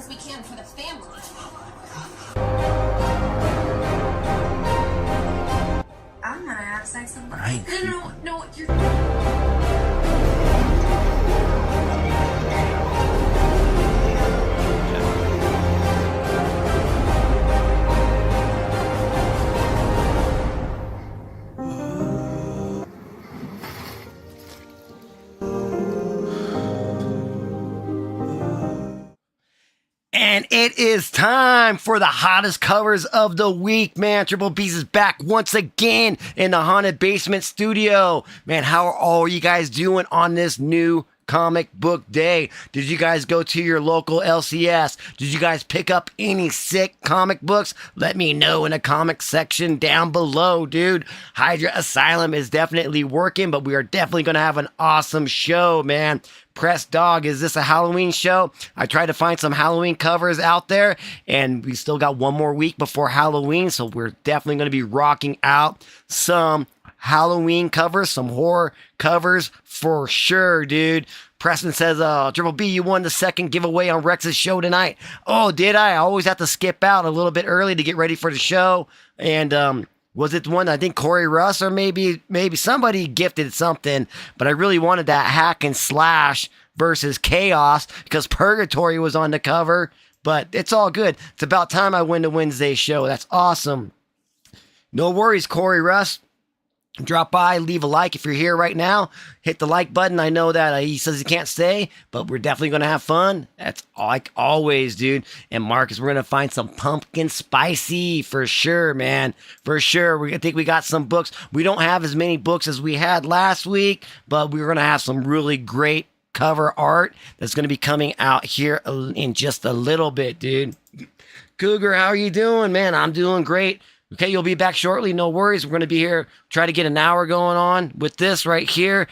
best we can for the family. I'm gonna have sex with my... No, you're... And it is time for the hottest covers of the week, man. Triple B's is back once again in the Haunted Basement studio. Man, how are all you guys doing on this new comic book day? Did you guys go to your local LCS? Did you guys pick up any sick comic books? Let me know in the comic section down below, dude. Hydra Asylum is definitely working, but we are definitely going to have an awesome show, man. Press Dog, is this a Halloween show? I tried to find some Halloween covers out there, and we still got one more week before Halloween, so we're definitely going to be rocking out some Halloween covers, some horror covers for sure, dude. Preston says, Triple B, you won the second giveaway on Rex's show tonight. Oh, did I? I always have to skip out a little bit early to get ready for the show. And, was it one, I think Corey Russ or maybe somebody gifted something, but I really wanted that Hack and Slash versus Chaos because Purgatory was on the cover, but it's all good. It's about time I win the Wednesday show. That's awesome. No worries, Corey Russ. Drop by, leave a like if you're here right now. Hit the like button. I know that he says he can't stay, but we're definitely going to have fun. That's like always, dude. And Marcus, we're going to find some pumpkin spicy for sure, man. For sure. I think we got some books. We don't have as many books as we had last week, but we're going to have some really great cover art that's going to be coming out here in just a little bit, dude. Cougar, how are you doing, man? I'm doing great. Okay, you'll be back shortly. No worries. We're going to be here. Try to get an hour going on with this right here.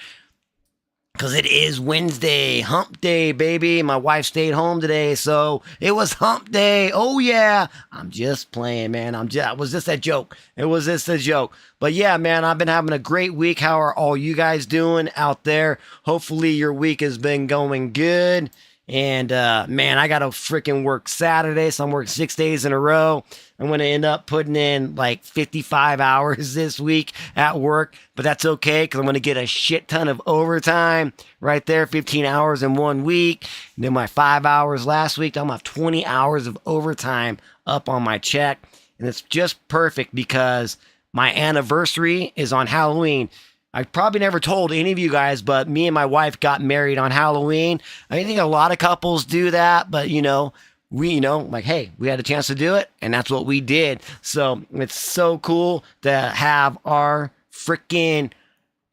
Because it is Wednesday. Hump day, baby. My wife stayed home today, so it was hump day. Oh, yeah. I'm just playing, man. It was just a joke. It was just a joke. But yeah, man, I've been having a great week. How are all you guys doing out there? Hopefully your week has been going good. And, man, I got to freaking work Saturday, so I'm working 6 days in a row. I'm going to end up putting in like 55 hours this week at work, but that's okay because I'm going to get a shit ton of overtime right there, 15 hours in 1 week. And then my 5 hours last week, I'm going to have 20 hours of overtime up on my check. And it's just perfect because my anniversary is on Halloween. I probably never told any of you guys, but me and my wife got married on Halloween. I think a lot of couples do that, but like, hey, we had a chance to do it, and that's what we did. So it's so cool to have our freaking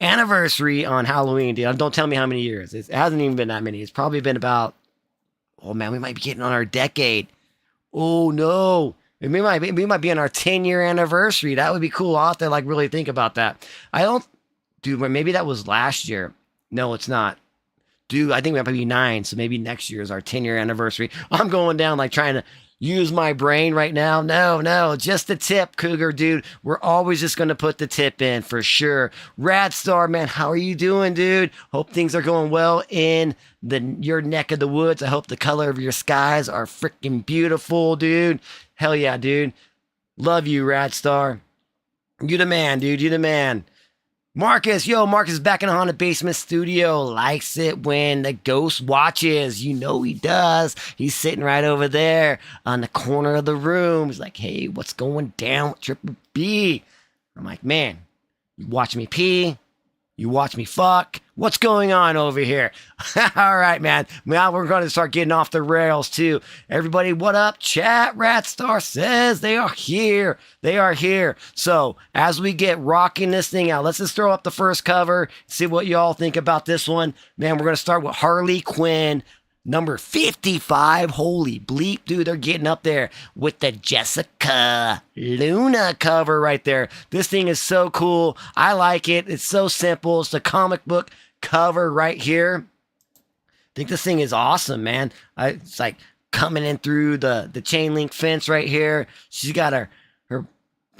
anniversary on Halloween, dude. Don't tell me how many years. It hasn't even been that many. It's probably been about, oh man, we might be getting on our decade. Oh no. We might be on our 10-year anniversary. That would be cool. I'll have to like really think about that. Dude, maybe that was last year. No, it's not. Dude, I think we have to be 9, so maybe next year is our 10-year anniversary. I'm going down like trying to use my brain right now. No, just the tip, Cougar, dude. We're always just going to put the tip in for sure. Radstar, man, how are you doing, dude? Hope things are going well in your neck of the woods. I hope the color of your skies are freaking beautiful, dude. Hell yeah, dude. Love you, Radstar. You the man, dude. You the man. Marcus is back in the Haunted Basement studio. Likes it when the ghost watches. You know he does. He's sitting right over there on the corner of the room. He's like, hey, what's going down with Triple B? I'm like, man, you watch me pee. You watch me fuck. What's going on over here? All right, man. Now we're going to start getting off the rails, too. Everybody, what up? Chat Ratstar says they are here. They are here. So, as we get rocking this thing out, let's just throw up the first cover, see what y'all think about this one. Man, we're going to start with Harley Quinn, number 55. Holy bleep, dude. They're getting up there with the Jessica Luna cover right there. This thing is so cool. I like it. It's so simple. It's the comic book cover right here. I think this thing is awesome, man. It's like coming in through the chain link fence right here. She's got her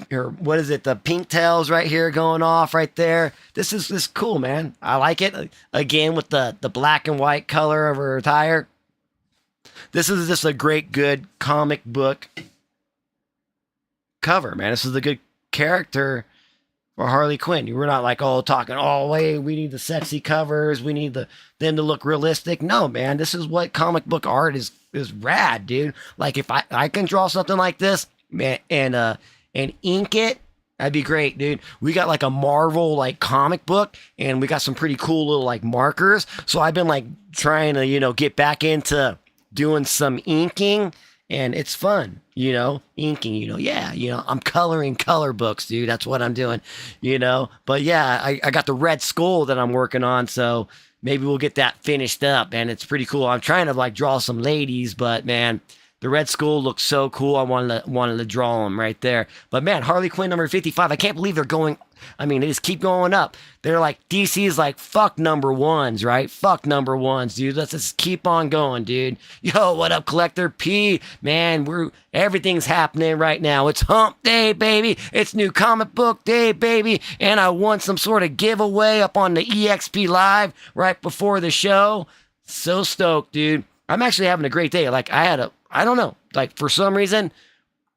what is it, the pink tails right here going off right there. This is cool, man. I like it. Again, with the black and white color of her attire. This is just a great, good comic book cover, man. This is a good character for Harley Quinn. We're not like talking, wait, we need the sexy covers, we need them to look realistic. No, man, this is what comic book art is rad, dude. Like if I can draw something like this, man, and ink it, that'd be great, dude. We got like a Marvel like comic book, and we got some pretty cool little like markers. So I've been like trying to get back into doing some inking, and it's fun, inking, I'm coloring color books, dude. That's what I'm doing, But yeah, I got the Red Skull that I'm working on, so maybe we'll get that finished up, and it's pretty cool. I'm trying to like draw some ladies, but man, the Red Skull looks so cool. I wanted to draw them right there. But man, Harley Quinn number 55. I can't believe they're going. I mean, they just keep going up. They're like, DC is like, fuck number ones, right? Fuck number ones, dude. Let's just keep on going, dude. Yo, what up, Collector P? Man, everything's happening right now. It's hump day, baby. It's new comic book day, baby. And I won some sort of giveaway up on the EXP Live right before the show. So stoked, dude. I'm actually having a great day. Like I don't know, like for some reason,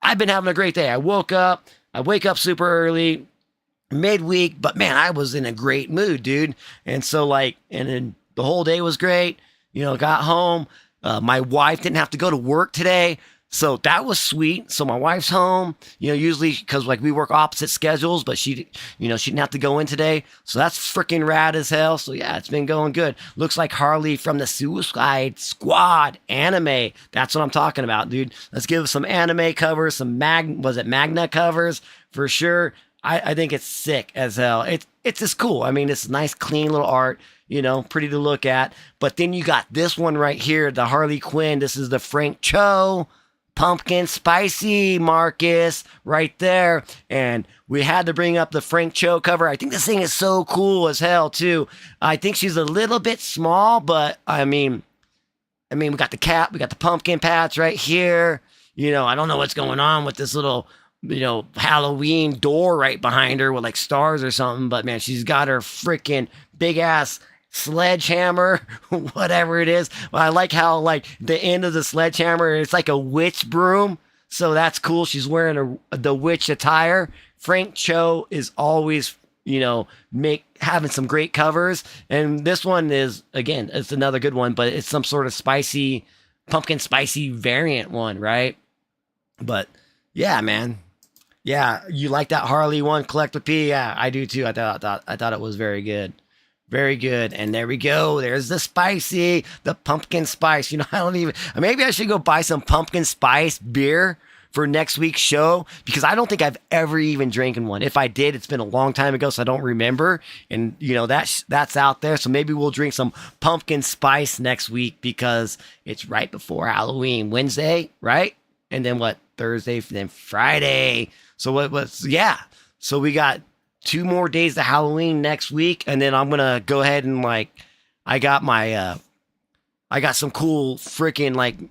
I've been having a great day. I wake up super early, midweek, but man, I was in a great mood, dude. And so and then the whole day was great. Got home. My wife didn't have to go to work today. So that was sweet. So my wife's home, usually because like we work opposite schedules, but she didn't have to go in today. So that's freaking rad as hell. So yeah, it's been going good. Looks like Harley from the Suicide Squad anime. That's what I'm talking about, dude. Let's give some anime covers, some Magna covers for sure. I think it's sick as hell. It's just cool. I mean, it's nice, clean little art, pretty to look at. But then you got this one right here, the Harley Quinn. This is the Frank Cho Pumpkin Spicy Marcus right there. And we had to bring up the Frank Cho cover. I think this thing is so cool as hell too. I think she's a little bit small, but I mean, we got the cap, we got the pumpkin patch right here. I don't know what's going on with this little, Halloween door right behind her with like stars or something, but man, she's got her freaking big ass sledgehammer, whatever it is. Well, I like how like the end of the sledgehammer, it's like a witch broom. So that's cool. She's wearing the witch attire. Frank Cho is always, having some great covers. And this one is, again, it's another good one, but it's some sort of pumpkin spicy variant one, right? But yeah, man. Yeah, you like that Harley one, Collector P? Yeah, I do too. I thought it was very good. Very good. And there we go. There's the pumpkin spice. Maybe I should go buy some pumpkin spice beer for next week's show, because I don't think I've ever even drinking one. If I did, it's been a long time ago, so I don't remember. And that's out there. So maybe we'll drink some pumpkin spice next week, because it's right before Halloween, Wednesday, right? And then what? Thursday, then Friday. So yeah. So we got 2 more days to Halloween next week, and then I'm gonna go ahead and I got some cool freaking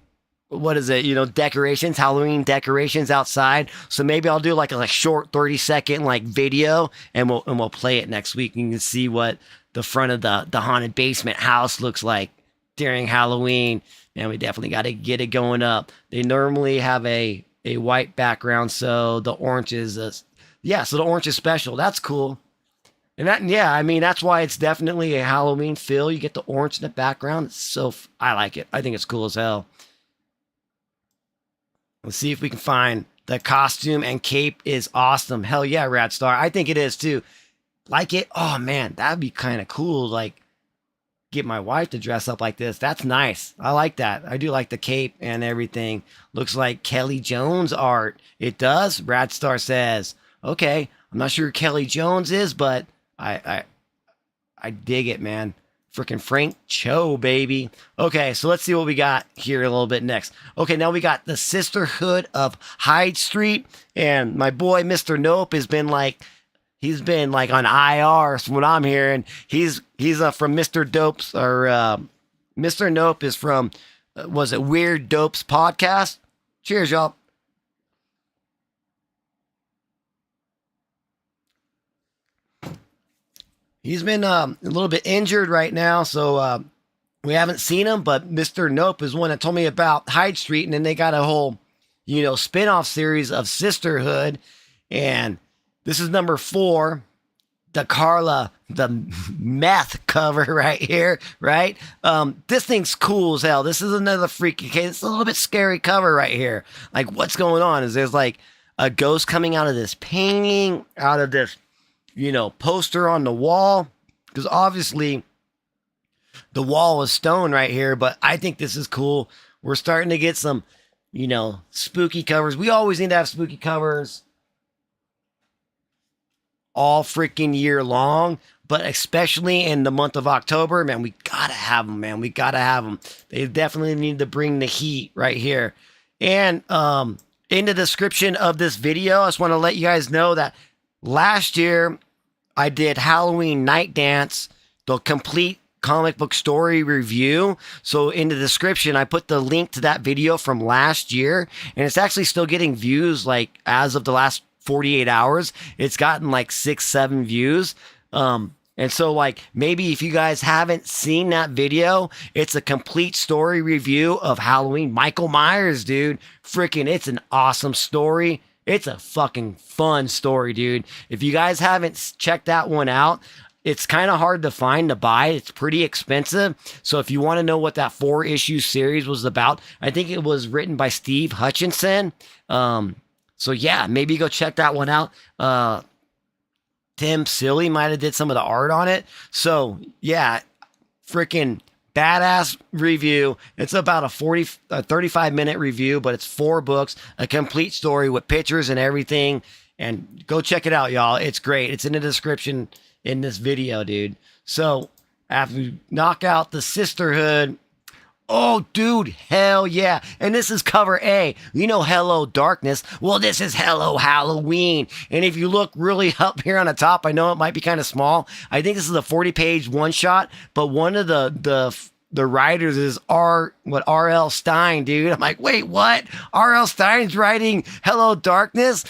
what is it? Decorations, Halloween decorations outside. So maybe I'll do like a short 30-second video, and we'll play it next week. And you can see what the front of the haunted basement house looks like during Halloween. And we definitely got to get it going up. They normally have a white background, so the orange is so the orange is special. That's cool. And that's why it's definitely a Halloween feel. You get the orange in the background. I like it. I think it's cool as hell. Let's see if we can find the costume and cape is awesome. Hell yeah, Radstar. I think it is too. Like it? Oh man, that'd be kind of cool. Like, get my wife to dress up like this. That's nice. I like that. I do like the cape and everything. Looks like Kelly Jones art. It does? Radstar says. Okay. I'm not sure who Kelly Jones is, but I dig it, man. Freaking Frank Cho, baby. Okay, so let's see what we got here a little bit next. Okay, now we got the Sisterhood of Hyde Street, and my boy Mr. Nope has been he's been on IR from what I'm hearing. He's from Mr. Dope's, or Mr. Nope is from was it Weird Dope's podcast? Cheers, y'all. He's been a little bit injured right now, so we haven't seen them, but Mr. Nope is one that told me about Hyde Street, and then they got a whole, spin-off series of Sisterhood, and this is number 4, the Carla, the meth cover right here, right? This thing's cool as hell. This is another freaky case. It's a little bit scary cover right here. Like, what's going on is there's like a ghost coming out of this painting, out of this, poster on the wall, because obviously the wall is stone right here, but I think this is cool. We're starting to get some, spooky covers. We always need to have spooky covers all freaking year long, but especially in the month of October, man, we gotta have them, man. We gotta have them. They definitely need to bring the heat right here. And in the description of this video, I just want to let you guys know that last year I did Halloween Night Dance, the complete comic book story review. So in the description, I put the link to that video from last year, and it's actually still getting views. Like as of the last 48 hours, it's gotten like 6-7 views. And so like maybe if you guys haven't seen that video, it's a complete story review of Halloween Michael Myers, dude. Freaking, it's an awesome story. It's a fucking fun story, dude. If you guys haven't checked that one out, it's kind of hard to find to buy. It's pretty expensive. So if you want to know what that 4-issue series was about, I think it was written by Steve Hutchinson. So yeah, maybe go check that one out. Tim Silly might have did some of the art on it. So yeah, freaking badass review. It's about a 35-minute review, but it's 4 books, a complete story with pictures and everything. And go check it out, y'all. It's great. It's in the description in this video, dude. So after we knock out the Sisterhood, oh, dude, hell yeah. And this is cover A. Hello Darkness. Well, this is Hello Halloween. And if you look really up here on the top, I know it might be kind of small. I think this is a 40-page one-shot, but one of the writers is R.L. Stein, dude. I'm like, wait, what? R.L. Stein's writing Hello Darkness?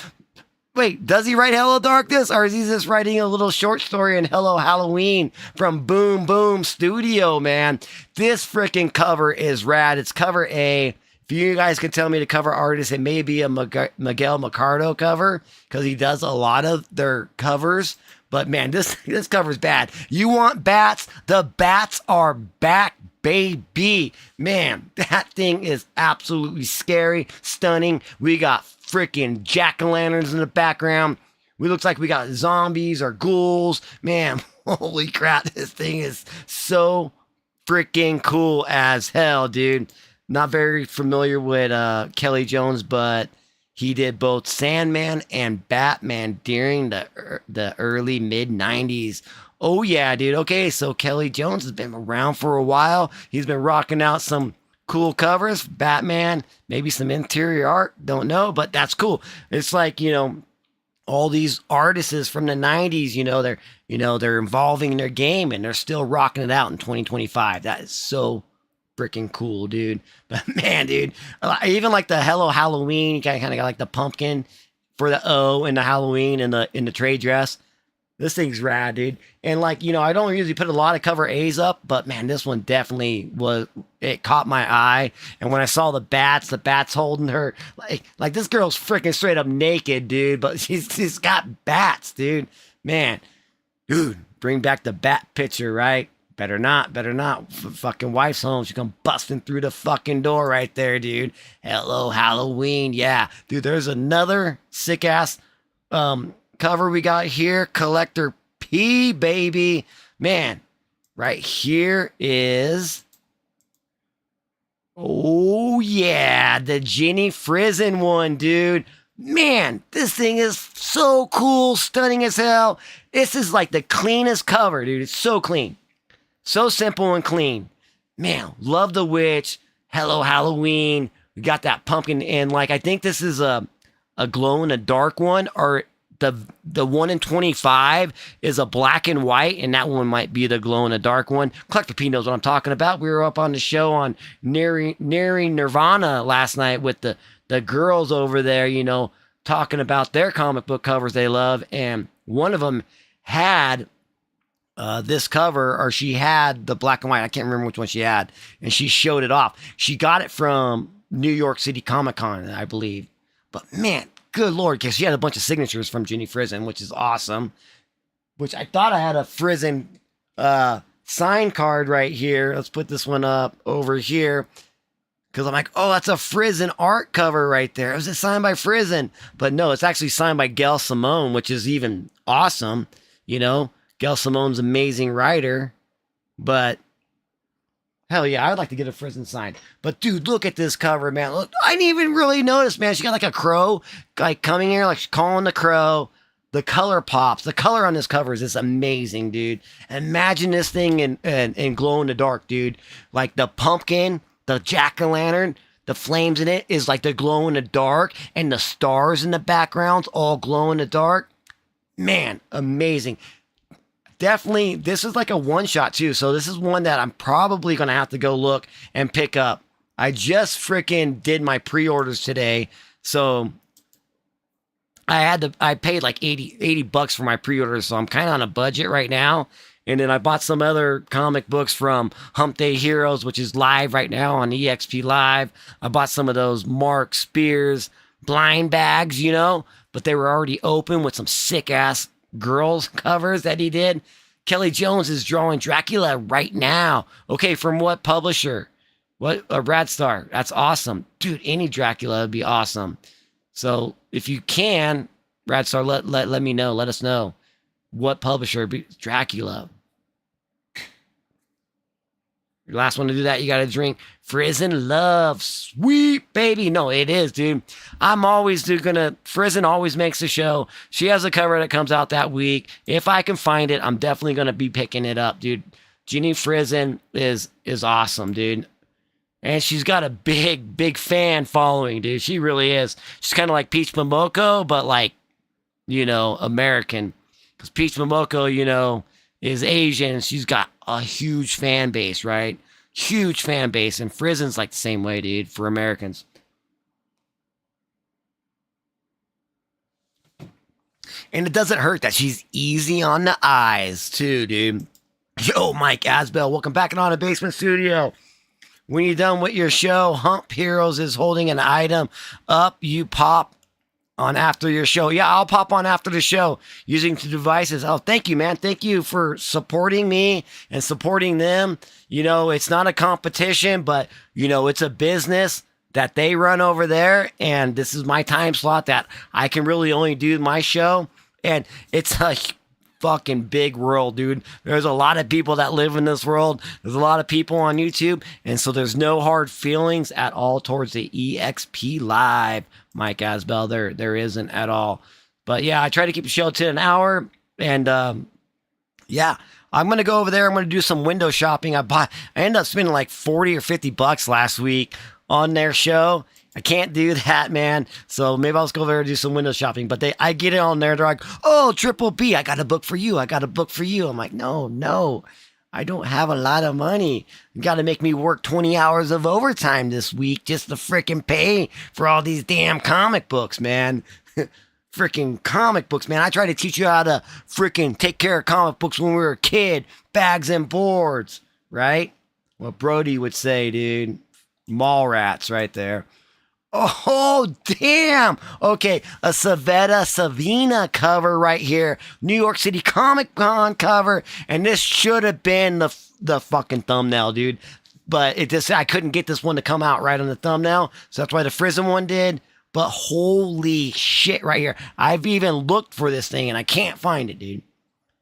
Wait, does he write Hello Darkness, or is he just writing a little short story in Hello Halloween from Boom Boom Studio, man? This freaking cover is rad. It's cover A. If you guys can tell me the cover artist, it may be a Miguel Macardo cover, because he does a lot of their covers. But man, this cover's bad. You want bats? The bats are back, baby. Man, that thing is absolutely scary, stunning. We got freaking jack-o'-lanterns in the background. Looks like we got zombies or ghouls. Man, holy crap, this thing is so freaking cool as hell, dude. Not very familiar with Kelly Jones, but he did both Sandman and Batman during the early mid-90s. Oh yeah, dude. Okay, so Kelly Jones has been around for a while. He's been rocking out some cool covers, Batman, maybe some interior art, don't know, but that's cool. It's like, all these artists from the 90s, they're evolving their game and they're still rocking it out in 2025. That is so freaking cool, dude. But man, dude, even like the Hello Halloween, you kind of got like the pumpkin for the O and the Halloween and the trade dress. This thing's rad, dude. And like, I don't usually put a lot of cover A's up, but man, this one definitely it caught my eye. And when I saw the bats holding her, like this girl's freaking straight up naked, dude, but she's got bats, dude. Man, dude, bring back the bat picture, right? Better not. Fucking wife's home. She come busting through the fucking door right there, dude. Hello Halloween. Yeah, dude, there's another sick ass, cover we got here. Collector P, baby. Man, right here is, oh yeah, the Ginny Frizen one, dude. Man, this thing is so cool, stunning as hell. This is like the cleanest cover, dude. It's so clean, so simple and clean. Man, love the witch. Hello Halloween. We got that pumpkin, and like I think this is a glow in the dark one, or the 1 in 25 is a black and white, and that one might be the glow in the dark one. Collector P knows what I'm talking about. We were up on the show on Nearing Nirvana last night with the girls over there, talking about their comic book covers they love, and one of them had this cover, or she had the black and white. I can't remember which one she had, and she showed it off. She got it from New York City Comic Con, I believe. But man, good Lord, because she had a bunch of signatures from Ginny Frizen, which is awesome. Which I thought I had a Frizen sign card right here. Let's put this one up over here. Because I'm like, oh, that's a Frizen art cover right there. It was signed by Frizen. But no, it's actually signed by Gail Simone, which is even awesome. You know, Gail Simone's amazing writer. But hell yeah, I'd like to get a Frizen signed. But dude, look at this cover, man. Look, I didn't even really notice, man. She got like a crow, like coming here, like she's calling the crow. The color pops. The color on this cover is just amazing, dude. Imagine this thing in glow in the dark, dude. Like the pumpkin, the jack-o'-lantern, the flames in it is like the glow in the dark, and the stars in the background all glow in the dark. Man, amazing. Definitely, this is like a one-shot too, so this is one that I'm probably going to have to go look and pick up. I just freaking did my pre-orders today, so I paid like 80 bucks for my pre-orders, so I'm kind of on a budget right now. And then I bought some other comic books from Hump Day Heroes, which is live right now on EXP Live. I bought some of those Mark Spears blind bags, you know, but they were already open with some sick-ass girls covers that he did. Kelly Jones is drawing Dracula right now. Okay, from what publisher? What? Radstar. That's awesome. Dude, any Dracula would be awesome. So if you can, Radstar, let me know. Let us know what publisher. Dracula. Your last one to do that, you got to drink Frizen Love. Sweet baby. No, it is, dude. I'm always Frizen always makes the show. She has a cover that comes out that week. If I can find it, I'm definitely going to be picking it up, dude. Ginny Frizen is awesome, dude. And she's got a big fan following, dude. She really is. She's kind of like Peach Momoko, but like, you know, American. Because Peach Momoko, you know, is Asian. She's got a huge fan base, right? Huge fan base. And Frizen's like the same way, dude, for Americans. And it doesn't hurt that she's easy on the eyes, too, dude. Yo, Mike Asbell, welcome back in Haunted Basement Studio. When you're done with your show, Hump Heroes is holding an item up. You pop on after your show. Yeah, I'll pop on after the show using the devices. Oh, thank you, man. Thank you for supporting me and supporting them. You know, it's not a competition, but, you know, it's a business that they run over there. And this is my time slot that I can really only do my show. And it's a fucking big world, dude. There's a lot of people that live in this world. There's a lot of people on YouTube, and so there's no hard feelings at all towards the EXP Live, Mike Asbell. There isn't at all. But yeah, I try to keep the show to an hour, and yeah, I'm gonna go over there. I'm gonna do some window shopping. I ended up spending like 40 or 50 bucks last week on their show. I can't do that, man. So maybe I'll just go over there and do some window shopping. But I get it on there. They're like, oh, Triple B, I got a book for you. I got a book for you. I'm like, no. I don't have a lot of money. You got to make me work 20 hours of overtime this week just to freaking pay for all these damn comic books, man. Freaking comic books, man. I try to teach you how to freaking take care of comic books when we were a kid. Bags and boards, right? What Brody would say, dude. Mall rats right there. Oh, damn. Okay, a Savetta Savina cover right here. New York City Comic Con cover. And this should have been the fucking thumbnail, dude. But I couldn't get this one to come out right on the thumbnail. So that's why the Frizen one did. But holy shit right here. I've even looked for this thing and I can't find it, dude.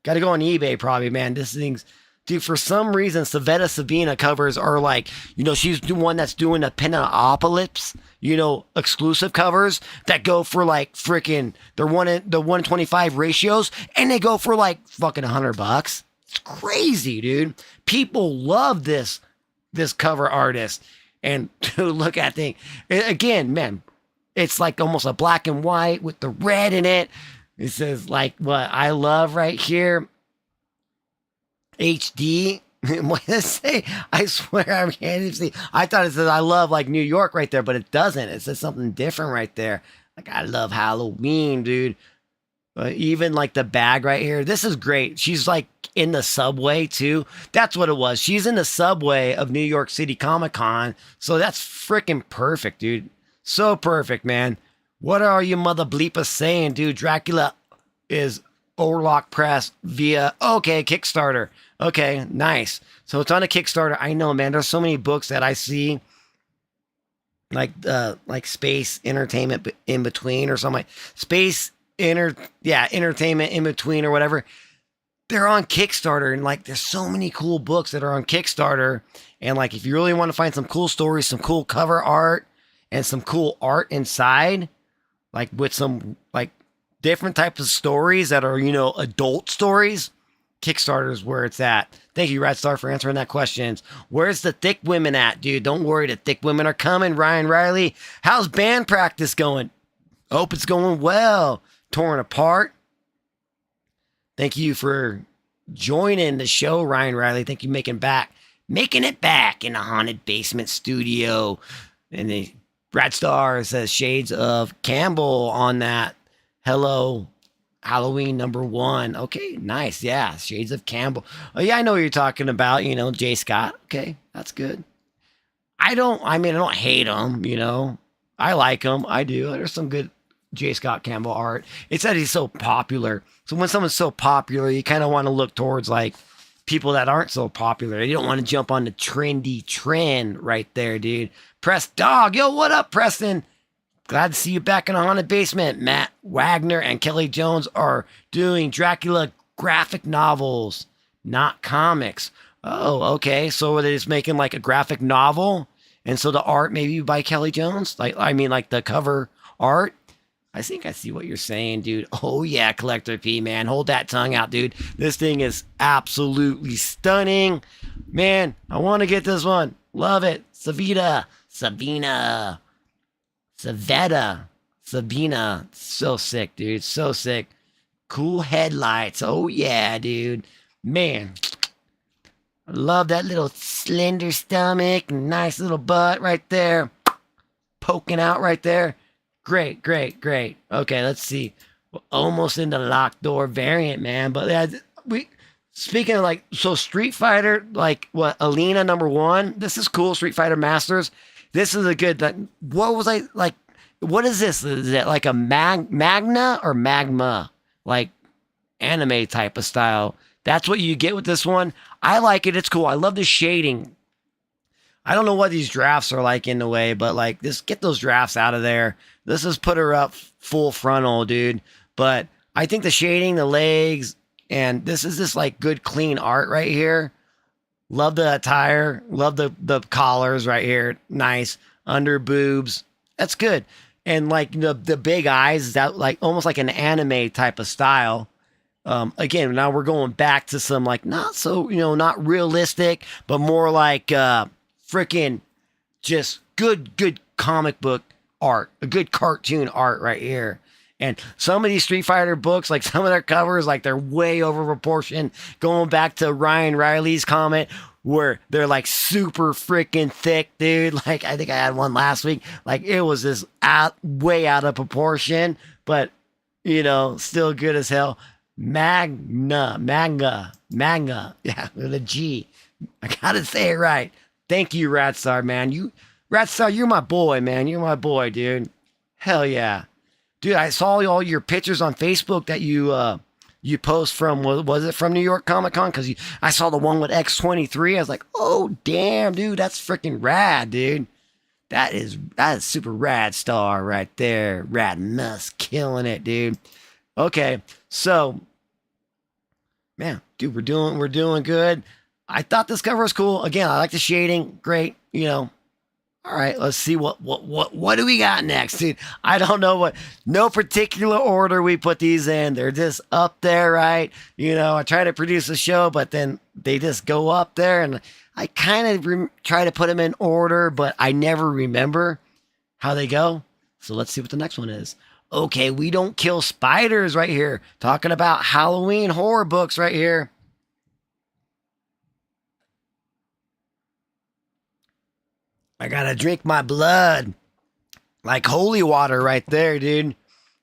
Got to go on eBay probably, man. This thing's... Dude, for some reason, Savetta Sabina covers are like, you know, she's the one that's doing the Penopolis, you know, exclusive covers that go for like freaking, they're the 125 ratios, and they go for like fucking $100. It's crazy, dude. People love this cover artist. And dude, look at that thing. Again, man, it's like almost a black and white with the red in it. It says like what I love right here. HD. What does it say? I swear I can't even see. I thought it said I love like New York right there, but it doesn't. It says something different right there. Like I love Halloween, dude. Even like the bag right here. This is great. She's like in the subway too. That's what it was. She's in the subway of New York City Comic Con. So that's freaking perfect, dude. So perfect, man. What are you mother bleepers saying, dude? Dracula is Orlock Press via, okay, Kickstarter. Okay, nice. So it's on a Kickstarter. I know, man. There's so many books that I see like Space Entertainment in Between or something like Entertainment in Between or whatever. They're on Kickstarter, and like there's so many cool books that are on Kickstarter. And like if you really want to find some cool stories, some cool cover art, and some cool art inside, like with some like different types of stories that are, adult stories, Kickstarter is where it's at. Thank you, Radstar, for answering that question. Where's the thick women at, dude? Don't worry, the thick women are coming. Ryan Riley, how's band practice going? Hope it's going well. Torn apart. Thank you for joining the show, Ryan Riley. Thank you making it back in the Haunted Basement studio. And the Radstar says Shades of Campbell on that. Hello, Halloween #1. Okay, nice. Yeah, Shades of Campbell. Oh, yeah, I know what you're talking about. Jay Scott. Okay, that's good. I don't hate him, I like him. I do. There's some good J. Scott Campbell art. It's that he's so popular. So when someone's so popular, you kind of want to look towards like people that aren't so popular. You don't want to jump on the trendy trend right there, dude. Press Dog. Yo, what up, Preston? Glad to see you back in the Haunted Basement. Matt Wagner and Kelly Jones are doing Dracula graphic novels, not comics. Oh, okay. So they're just making like a graphic novel. And so the art maybe by Kelly Jones? Like the cover art? I think I see what you're saying, dude. Oh, yeah, Collector P, man. Hold that tongue out, dude. This thing is absolutely stunning. Man, I want to get this one. Love it. Savita. Sabina. Savetta. Sabina. So sick, dude. So sick. Cool headlights. Oh, yeah, dude. Man. I love that little slender stomach. Nice little butt right there. Poking out right there. Great. Okay, let's see. We're almost into locked door variant, man. But speaking of like, so Street Fighter, like what, Alina #1. This is cool. Street Fighter Masters. This is a good. What was I like? What is this? Is it like a magna or magma? Like anime type of style. That's what you get with this one. I like it. It's cool. I love the shading. I don't know what these drafts are like in the way, but like just get those drafts out of there. This is put her up full frontal, dude. But I think the shading, the legs, and this is just like good, clean art right here. Love the attire. Love the collars right here. Nice. Under boobs. That's good. And like the big eyes, that like almost like an anime type of style. Again, now we're going back to some like not so, not realistic, but more like freaking just good comic book art, a good cartoon art right here. And some of these Street Fighter books, like some of their covers, like they're way over proportion. Going back to Ryan Riley's comment where they're like super freaking thick, dude. Like I think I had one last week. Like it was just way out of proportion, but still good as hell. Manga. Yeah, with a G. I gotta say it right. Thank you, Radstar, man. Radstar, you're my boy, man. You're my boy, dude. Hell yeah. Dude, I saw all your pictures on Facebook that you post from, was it from New York Comic Con? Because I saw the one with X-23. I was like, oh, damn, dude, that's freaking rad, dude. That is super rad star right there. Rad Musk killing it, dude. Okay, so, man, dude, we're doing good. I thought this cover was cool. Again, I like the shading. Great, All right, let's see what do we got next, dude? I don't know no particular order we put these in. They're just up there, right? I try to produce a show, but then they just go up there, and I kind of try to put them in order, but I never remember how they go. So let's see what the next one is. Okay, We Don't Kill Spiders right here. Talking about Halloween horror books right here. I gotta drink my blood like holy water right there, dude.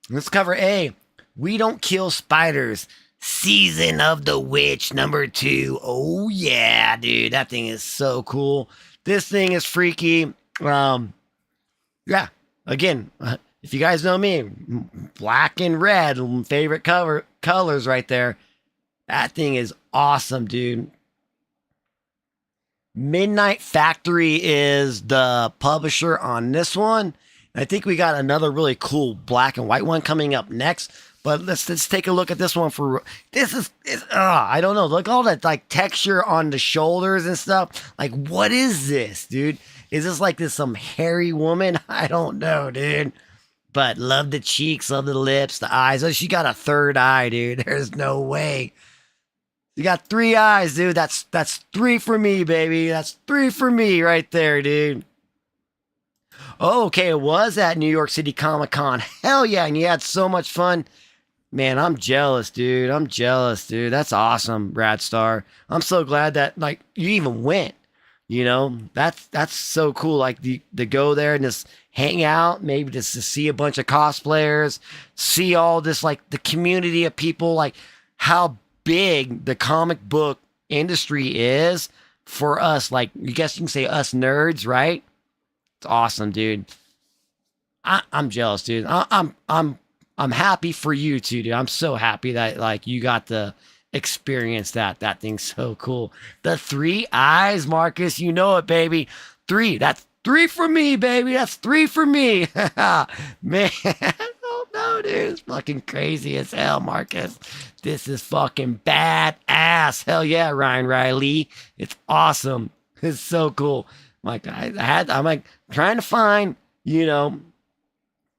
Let's cover A. We Don't Kill Spiders, Season of the Witch #2. Oh yeah, dude, that thing is so cool. This thing is freaky. Yeah, again, if you guys know me, black and red, favorite colors right there. That thing is awesome, dude. Midnight Factory is the publisher on this one. I think we got another really cool black and white one coming up next. But let's take a look at this one for this is I don't know. Look all that like texture on the shoulders and stuff. Like what is this, dude? Is this like this some hairy woman? I don't know, dude. But love the cheeks, love the lips, the eyes. Oh, she got a third eye, dude. There's no way. You got 3 eyes, dude. That's 3 for me, baby. That's 3 for me right there, dude. Oh, okay, it was at New York City Comic Con. Hell yeah, and you had so much fun. Man, I'm jealous, dude. I'm jealous, dude. That's awesome, Radstar. I'm so glad that like you even went. You know, that's so cool. Like to go there and just hang out, maybe just to see a bunch of cosplayers, see all this like the community of people, like how big the comic book industry is for us. Like, I guess you can say us nerds, right? It's awesome, dude. I'm jealous, dude. I'm happy for you too, dude. I'm so happy that like you got to experience that. That thing's so cool. The 3 eyes, Marcus. You know it, baby. 3. That's 3 for me, baby. That's 3 for me. Man, oh no, dude. It's fucking crazy as hell, Marcus. This is fucking badass. Hell yeah, Ryan Riley. It's awesome. It's so cool. Like I'm like trying to find,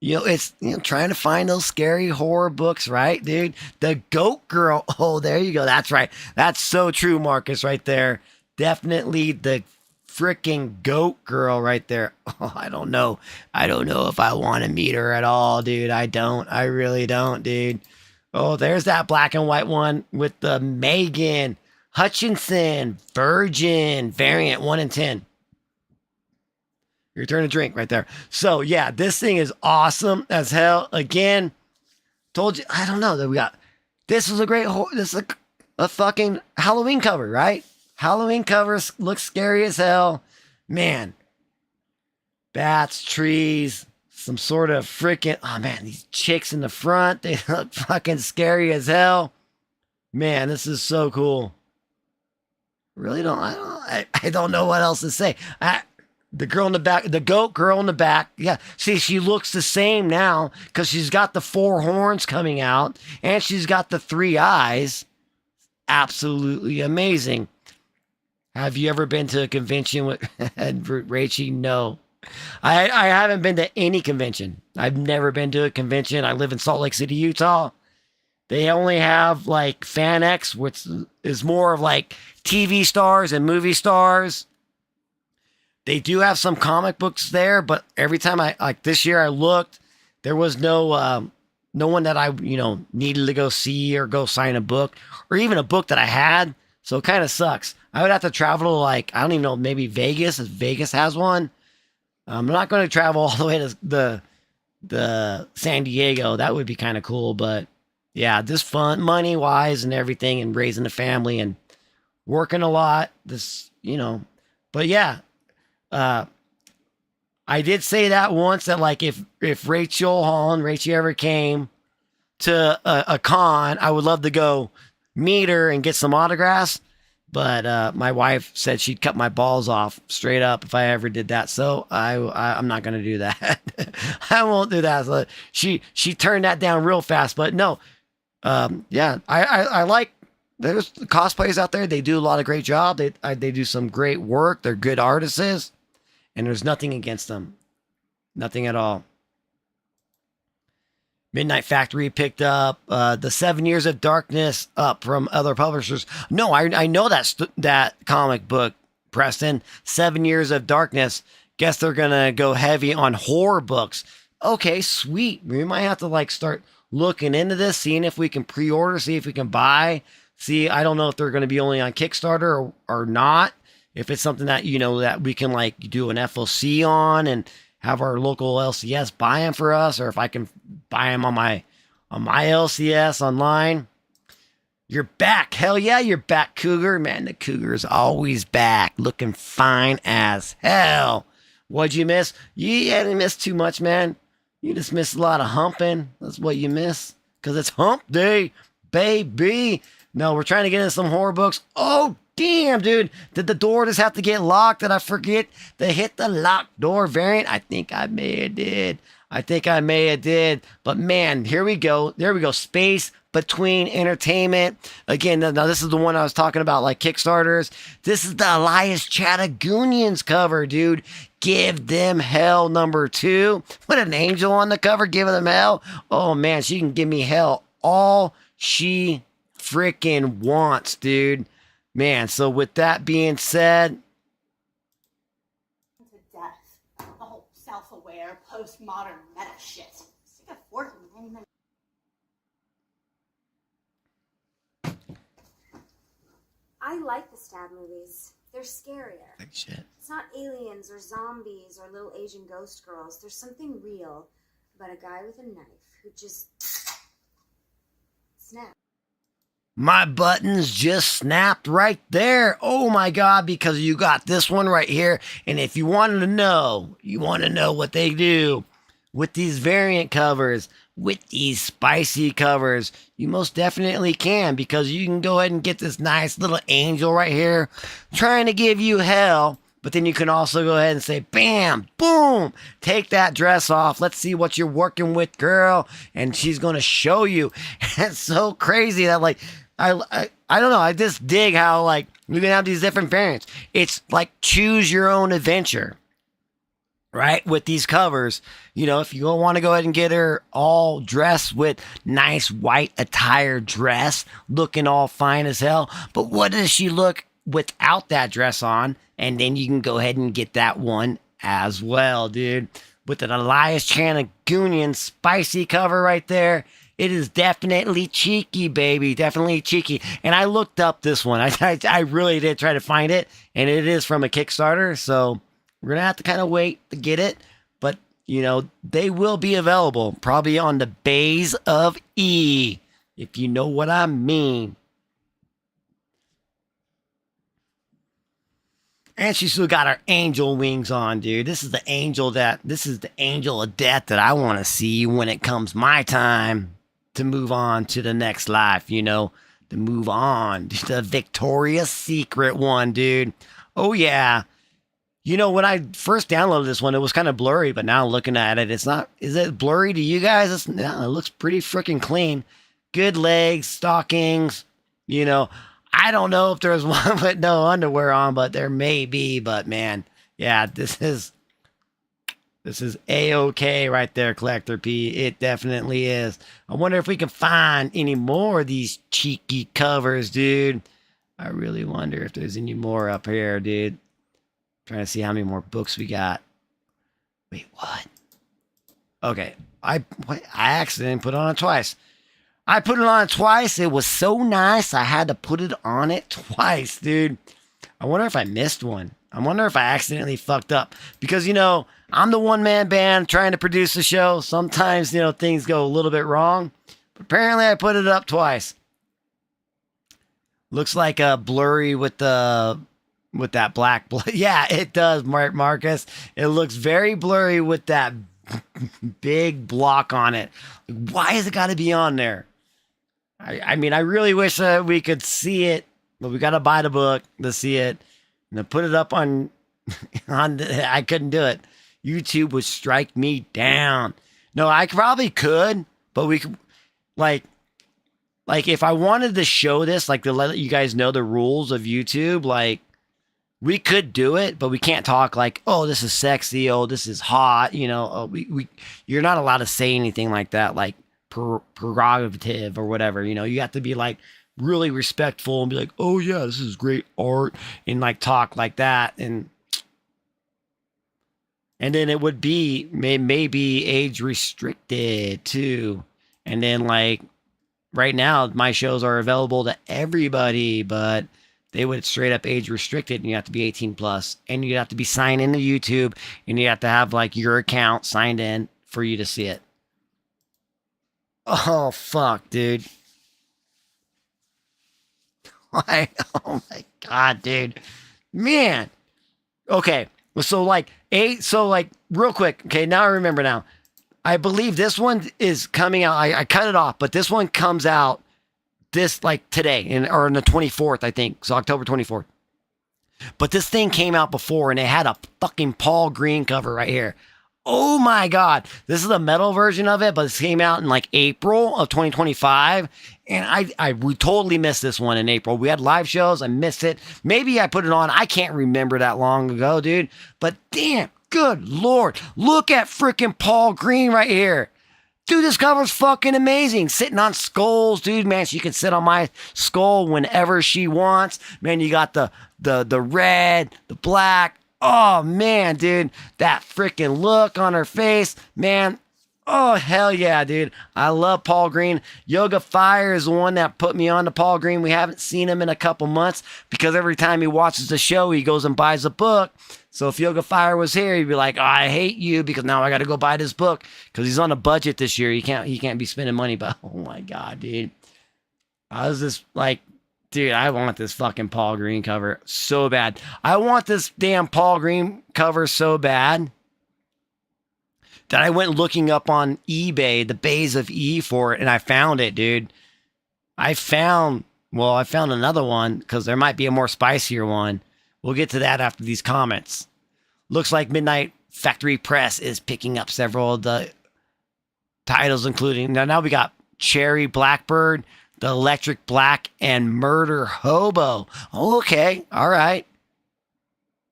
it's trying to find those scary horror books, right, dude? The Goat Girl. Oh, there you go. That's right. That's so true, Marcus, right there. Definitely the freaking Goat Girl right there. Oh, I don't know. I don't know if I want to meet her at all, dude. I don't. I really don't, dude. Oh, there's that black and white one with the Megan Hutchinson Virgin variant 1 in 10. Your turn to drink right there. So yeah, this thing is awesome as hell. Again, told you, I don't know that we got, this is a great, this is a fucking Halloween cover, right? Halloween covers look scary as hell. Man, bats, trees, some sort of freaking, oh man, these chicks in the front, they look fucking scary as hell. Man, this is so cool. Really I don't know what else to say. The girl in the back, the goat girl in the back. Yeah. See, she looks the same now because she's got the 4 horns coming out and she's got the 3 eyes. Absolutely amazing. Have you ever been to a convention with Rachie? No. I haven't been to any convention. I've never been to a convention. I live in Salt Lake City, Utah. They only have like FanX, which is more of like TV stars and movie stars. They do have some comic books there, but every time this year I looked, there was no one that I, needed to go see or go sign a book or even a book that I had. So it kind of sucks. I would have to travel to I don't even know, maybe Vegas, if Vegas has one. I'm not going to travel all the way to the San Diego. That would be kind of cool, but yeah, just fun, money wise and everything and raising a family and working a lot. But yeah. I did say that once that if Rachie ever came to a con, I would love to go meet her and get some autographs. But my wife said she'd cut my balls off straight up if I ever did that. So I'm not gonna do that. I won't do that. So she turned that down real fast. But no, yeah, I like. There's cosplayers out there. They do a lot of great job. They do some great work. They're good artists. And there's nothing against them. Nothing at all. Midnight Factory picked up the 7 Years of Darkness up from other publishers. No, I know that comic book, Preston. 7 Years of Darkness. Guess they're going to go heavy on horror books. Okay, sweet. We might have to start looking into this, seeing if we can pre-order, see if we can buy. See, I don't know if they're going to be only on Kickstarter or not. If it's something that, that we can do an FOC on and have our local LCS buy them for us, or if I can buy them on on my LCS online. You're back. Hell yeah, you're back, Cougar. Man, the Cougar is always back, looking fine as hell. What'd you miss? You didn't miss too much, man. You just missed a lot of humping. That's what you miss. Because it's hump day, baby. No, we're trying to get into some horror books. Oh, damn, dude. Did the door just have to get locked? Did I forget to hit the lock door variant? I think I may have did. But man, here we go. There we go. Space Between Entertainment. Again, now this is the one I was talking about, like Kickstarters. This is the Elias Chattagunians cover, dude. Give Them Hell #2. Put an angel on the cover, giving them hell. Oh man, she can give me hell all she freaking wants, dude. Man, so with that being said, to death. The whole self-aware, postmodern meta shit. Sick of working in the... I like the stab movies. They're scarier. like shit. It's not aliens or zombies or little Asian ghost girls. There's something real about a guy with a knife who just snaps. My buttons just snapped right there. Oh my God, because you got this one right here. And if you wanted to know, what they do with these variant covers, with these spicy covers, you most definitely can, because you can go ahead and get this nice little angel right here trying to give you hell. But then you can also go ahead and say, bam, boom, take that dress off. Let's see what you're working with, girl. And she's going to show you. It's so crazy that, like, I don't know. I just dig how, like, you can have these different variants. It's like choose your own adventure, right? With these covers, you know, if you want to go ahead and get her all dressed with nice white attire dress, looking all fine as hell. But what does she look without that dress on? And then you can go ahead and get that one as well, dude. With an Elias Chattagunian spicy cover right there. It is definitely cheeky, baby. Definitely cheeky. And I looked up this one. I really did try to find it. And it is from a Kickstarter. So we're going to have to kind of wait to get it. But, you know, they will be available. Probably on the Bays of E. If you know what I mean. And she still got her angel wings on, dude. This is the angel of death that I want to see when it comes my time to move on to the next life, you know, to move on to the Victoria's Secret one, dude. Oh yeah. You know, when I first downloaded this one, it was kind of blurry, but now looking at it, is it blurry to you guys? No, it looks pretty freaking clean. Good legs, stockings, you know. I don't know if there's one with no underwear on, but there may be. But man, yeah, this is A-OK right there, Collector P. It definitely is. I wonder if we can find any more of these cheeky covers, dude. I really wonder if there's any more up here, dude. Trying to see how many more books we got. Wait, what? Okay, I accidentally put it on twice. I put it on twice. It was so nice. I had to put it on it twice, dude. I wonder if I missed one. I wonder if I accidentally fucked up. Because, you know, I'm the one-man band trying to produce the show. Sometimes, you know, things go a little bit wrong. But apparently I put it up twice. Looks like a blurry with that black. Yeah, it does, Marcus. It looks very blurry with that big block on it. Why has it got to be on there? I mean, I really wish we could see it, but we got to buy the book to see it. And to put it up on I couldn't do it. YouTube would strike me down. No, I probably could, but we could, like if I wanted to show this, like to let you guys know the rules of YouTube, like we could do it, but we can't talk like, oh, this is sexy, oh, this is hot, you know. You're not allowed to say anything like that, like prerogative or whatever, you know. You have to be like really respectful and be like, oh yeah, this is great art, and like talk like that, and then it would be maybe age restricted too. And then like right now my shows are available to everybody, but they would straight up age restricted, and you have to be 18 plus, and you have to be signed into YouTube, and you have to have like your account signed in for you to see it. Oh, fuck, dude. Oh my God, dude. Man. Okay. So like real quick. Okay, now I remember now. I believe this one is coming out. I cut it off, but this one comes out this like today or on the 24th, I think. So October 24th. But this thing came out before and it had a fucking Paul Green cover right here. Oh my God. This is a metal version of it, but it came out in like April of 2025. And we totally missed this one in April. We had live shows. I missed it. Maybe I put it on. I can't remember that long ago, dude. But damn, good Lord. Look at freaking Paul Green right here. Dude, this cover's fucking amazing. Sitting on skulls, dude, man. She can sit on my skull whenever she wants. Man, you got the red, the black. Oh, man, dude. That freaking look on her face, man. Oh, hell yeah, dude. I love Paul Green. Yoga Fire is the one that put me on to Paul Green. We haven't seen him in a couple months because every time he watches the show, he goes and buys a book. So if Yoga Fire was here, he'd be like, oh, I hate you because now I got to go buy this book because he's on a budget this year. He can't be spending money. But oh my God, dude. I was just like, dude, I want this fucking Paul Green cover so bad. I want this damn Paul Green cover so bad that I went looking up on eBay, the Bays of E for it, and I found it, dude. I found another one because there might be a more spicier one. We'll get to that after these comments. Looks like Midnight Factory Press is picking up several of the titles, including now we got Cherry Blackbird, The Electric Black, and Murder Hobo. Okay, all right.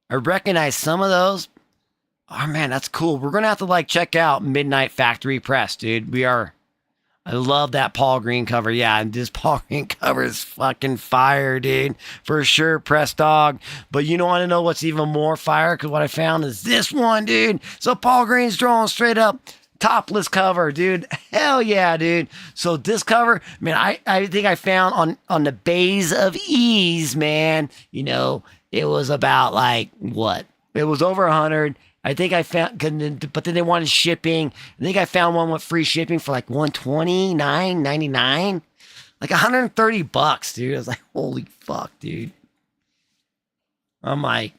I recognize some of those. Oh man, that's cool. We're gonna have to like check out Midnight Factory Press, dude. I love that Paul Green cover. Yeah, and this Paul Green cover is fucking fire, dude. For sure, Press Dog. But you don't want to know what's even more fire? Because what I found is this one, dude. So Paul Green's drawing straight up topless cover, dude. Hell yeah, dude. So this cover, man, I think I found on the Bays of Ease, man. You know, it was about like what? It was over 100. I think I found, but then they wanted shipping. I think I found one with free shipping for like $129.99, like $130, dude. I was like, holy fuck, dude. I'm like,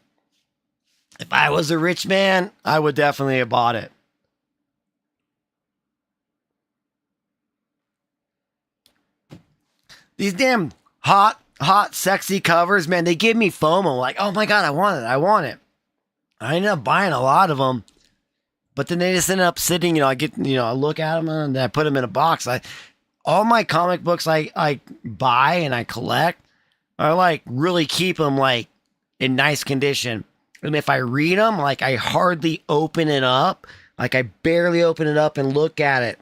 if I was a rich man, I would definitely have bought it. These damn hot, sexy covers, man, they give me FOMO. Like, oh my God, I want it. I ended up buying a lot of them, but then they just ended up sitting, I look at them and I put them in a box. All my comic books I buy and I collect, I like really keep them like in nice condition. And if I read them, like I hardly open it up. Like I barely open it up and look at it.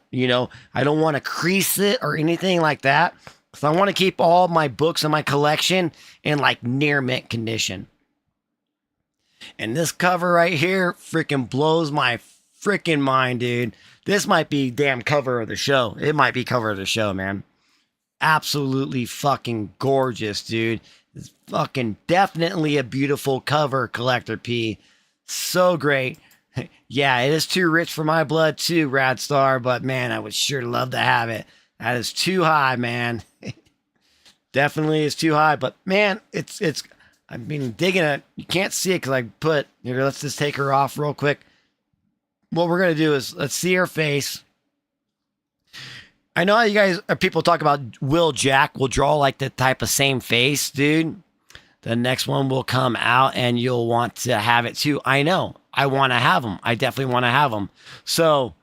I don't want to crease it or anything like that. So I want to keep all my books in my collection in like near mint condition. And this cover right here freaking blows my freaking mind, dude. This might be damn cover of the show. It might be cover of the show, man. Absolutely fucking gorgeous, dude. It's fucking definitely a beautiful cover, Collector P. So great. Yeah, it is too rich for my blood too, Radstar, but man, I would sure love to have it. That is too high, man. Definitely is too high, but man, it's I've been digging it. You can't see it because I put here. Let's just take her off real quick. What we're gonna do is let's see her face. I know you guys or people talk about Will Jack will draw like the type of same face, dude. The next one will come out and you'll want to have it too. I know. I want to have them. I definitely want to have them. So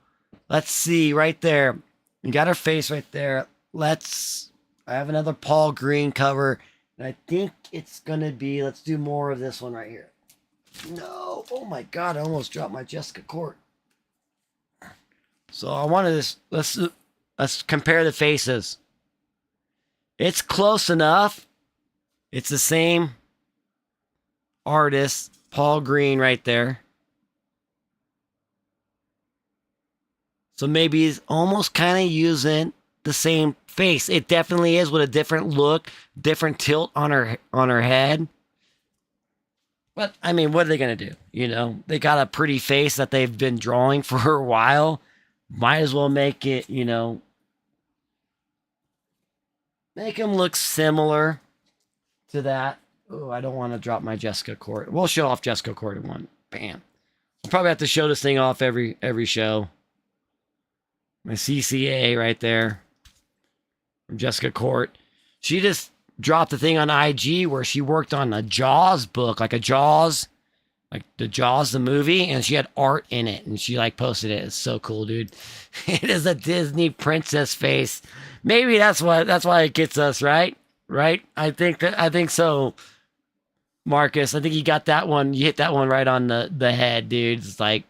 let's see right there. You got her face right there. I have another Paul Green cover. And I think it's going to be, let's do more of this one right here. No. Oh my God. I almost dropped my Jessica Court. So I wanted to, let's compare the faces. It's close enough. It's the same artist, Paul Green right there. So maybe he's almost kind of using the same face. It definitely is with a different look, different tilt on her head. But I mean, what are they gonna do? They got a pretty face that they've been drawing for a while. Might as well make it, make them look similar to that. Oh, I don't want to drop my Jessica Cord. We'll show off Jessica Cord in one. Bam. I'll probably have to show this thing off every show. My CCA right there from Jessica Court. She just dropped a thing on IG where she worked on a Jaws book, like the Jaws, the movie, and she had art in it, and she like posted it. It's so cool, dude. It is a Disney princess face. Maybe that's why it gets us, right? Right? I think so. Marcus, I think you got that one. You hit that one right on the head, dude. It's like,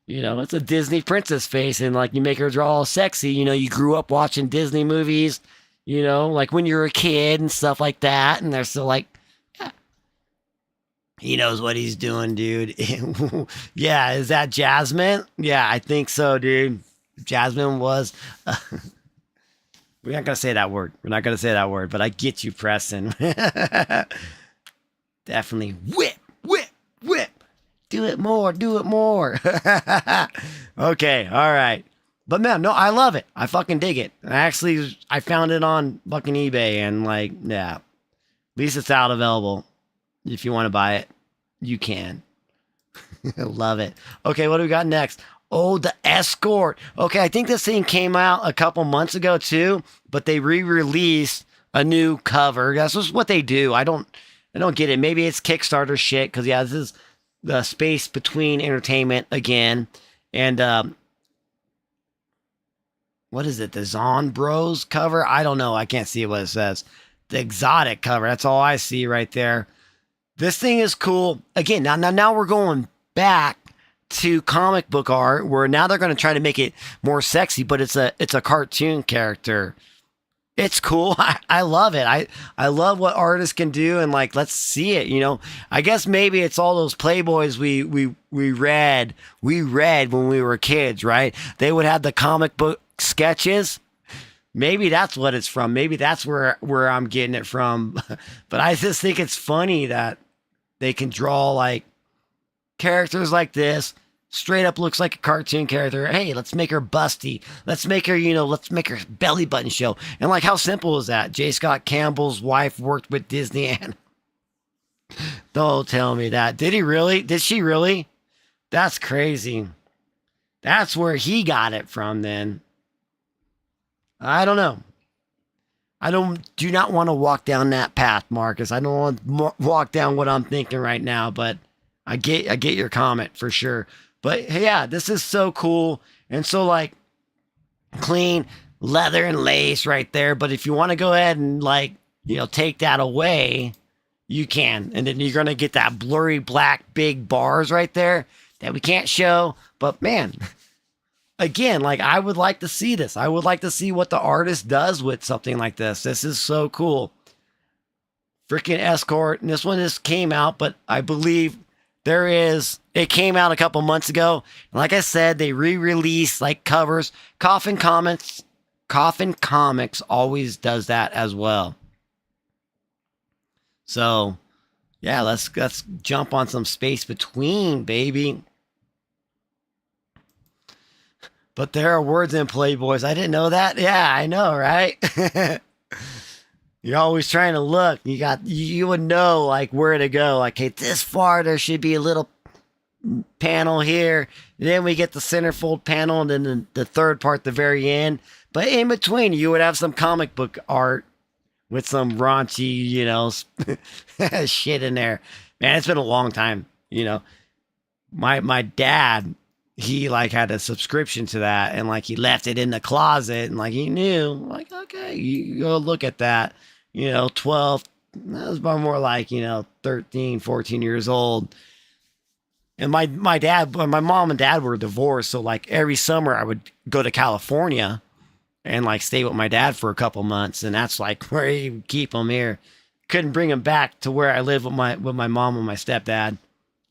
you know, it's a Disney princess face, and like you make her draw all sexy. You know, you grew up watching Disney movies, you know, like when you were a kid and stuff like that. And they're still like, yeah, he knows what he's doing, dude. Yeah, is that Jasmine? Yeah, I think so, dude. Jasmine was. We're not gonna say that word. But I get you, Preston. Definitely whip. Do it more. Okay, all right. But man, no, I love it. I fucking dig it. I found it on fucking eBay, and like, yeah. At least it's out available. If you want to buy it, you can. Love it. Okay, what do we got next? Oh, the Escort. Okay, I think this thing came out a couple months ago too, but they re-released a new cover. That's just what they do. I don't get it. Maybe it's Kickstarter shit, because yeah, this is the Space Between Entertainment again. And what is it? The Zon Bros cover? I don't know. I can't see what it says. The Exotic cover. That's all I see right there. This thing is cool. Again, now we're going back to comic book art, where now they're going to try to make it more sexy, but it's a cartoon character. It's cool. I love it. I love what artists can do, and like, let's see it, you know. I guess maybe it's all those Playboys we read when we were kids, right? They would have the comic book sketches. Maybe that's what it's from. Maybe that's where I'm getting it from. But I just think it's funny that they can draw like characters like this. Straight up looks like a cartoon character. Hey, let's make her busty. Let's make her belly button show. And like, how simple is that? J. Scott Campbell's wife worked with Disney, and don't tell me that. Did he really? Did she really? That's crazy. That's where he got it from then. I don't know. Do not want to walk down that path, Marcus. I don't want to walk down what I'm thinking right now, but I get your comment for sure. But yeah, this is so cool. And so like clean leather and lace right there. But if you want to go ahead and like, you know, take that away, you can. And then you're going to get that blurry black big bars right there that we can't show. But man, again, like, I would like to see this. I would like to see what the artist does with something like this. This is so cool. Freaking Escort. And this one just came out, but I believe it came out a couple months ago. And like I said, they re-release like covers. Coffin Comics always does that as well. So yeah, let's jump on some Space Between, baby. But there are words in Playboys. I didn't know that. Yeah, I know, right? You're always trying to look. You would know like where to go. Like, hey, this far there should be a little panel here. And then we get the centerfold panel, and then the third part, the very end. But in between, you would have some comic book art with some raunchy, you know, shit in there. Man, it's been a long time. You know, my dad, he like had a subscription to that, and like he left it in the closet, and like he knew, like, okay, you go look at that, you know, 12, that was more like, you know, 13, 14 years old. And my mom and dad were divorced. So like every summer I would go to California and like stay with my dad for a couple months. And that's like where you would keep them here. Couldn't bring them back to where I live with my mom and my stepdad.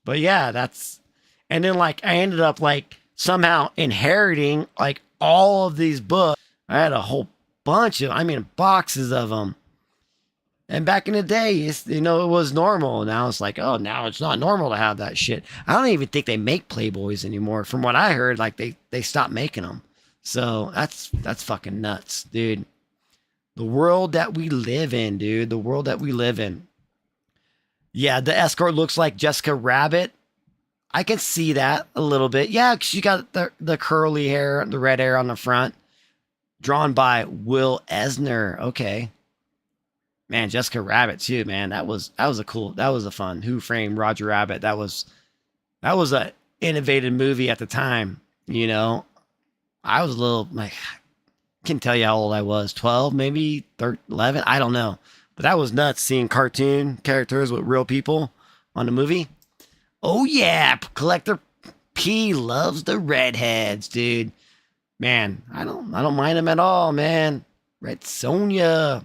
But yeah, and then like I ended up like somehow inheriting like all of these books. I had a whole bunch boxes of them. And back in the day, it was normal. Now it's like, oh, now it's not normal to have that shit. I don't even think they make Playboys anymore. From what I heard, like they stopped making them. So that's fucking nuts, dude. The world that we live in, dude. The world that we live in. Yeah, the escort looks like Jessica Rabbit. I can see that a little bit. Yeah, she got the curly hair, the red hair on the front. Drawn by Will Eisner. Okay. Man, Jessica Rabbit too, man. That was a fun Who Framed Roger Rabbit. That was a innovative movie at the time, you know. I was a little like, I can tell you how old I was, 12, maybe 13, 11, I don't know. But that was nuts seeing cartoon characters with real people on the movie. Oh yeah, Collector P loves the redheads, dude. Man, I don't mind them at all, man. Red Sonja.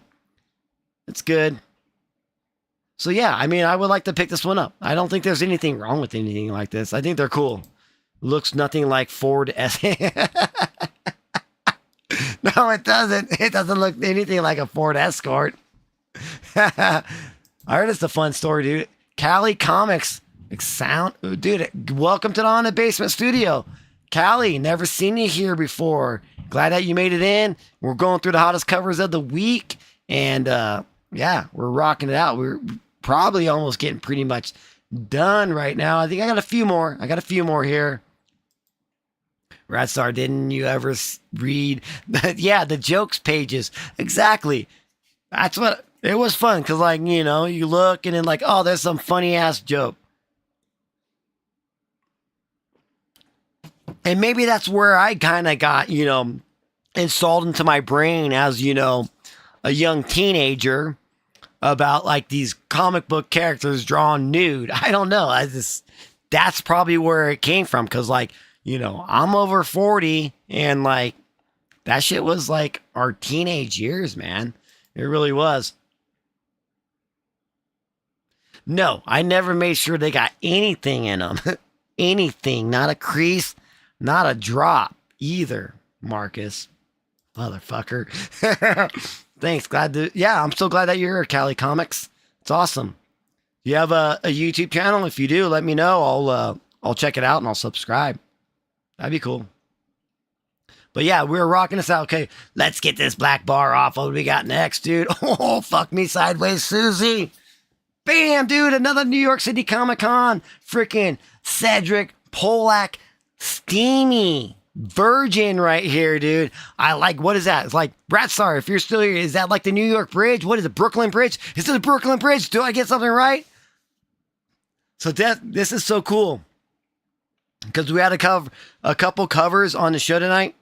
It's good. So yeah, I mean, I would like to pick this one up. I don't think there's anything wrong with anything like this. I think they're cool. Looks nothing like Ford S. No, it doesn't. It doesn't look anything like a Ford Escort. I heard it's a fun story, dude. Cali Comics. Dude, welcome to the Haunted Basement Studio. Callie, never seen you here before. Glad that you made it in. We're going through the hottest covers of the week. And yeah, we're rocking it out. We're probably almost getting pretty much done right now. I think I got a few more. Here. Ratstar, didn't you ever read? Yeah, the jokes pages. Exactly. That's what, it was fun. Because like, you know, you look and then like, oh, there's some funny ass joke. And maybe that's where I kind of got, you know, installed into my brain as, you know, a young teenager about like these comic book characters drawn nude. I don't know. That's probably where it came from. Cause like, you know, I'm over 40 and like that shit was like our teenage years, man. It really was. No, I never made sure they got anything in them. Anything, not a crease, not a drop either, Marcus. Motherfucker. Thanks. I'm so glad that you're here, Cali Comics. It's awesome. You have a YouTube channel? If you do, let me know. I'll check it out and I'll subscribe. That'd be cool. But yeah, we're rocking this out. Okay, let's get this black bar off. What do we got next, dude? Oh, fuck me sideways, Susie. Bam, dude, another New York City Comic Con. Freaking Cedric Pollack Steamy Virgin right here, dude. I like, what is that? It's like, Ratstar, if you're still here, is that like the New York Bridge? What is it, Brooklyn Bridge? Is it the Brooklyn Bridge? Do I get something right? So this is so cool. Because we had a couple covers on the show tonight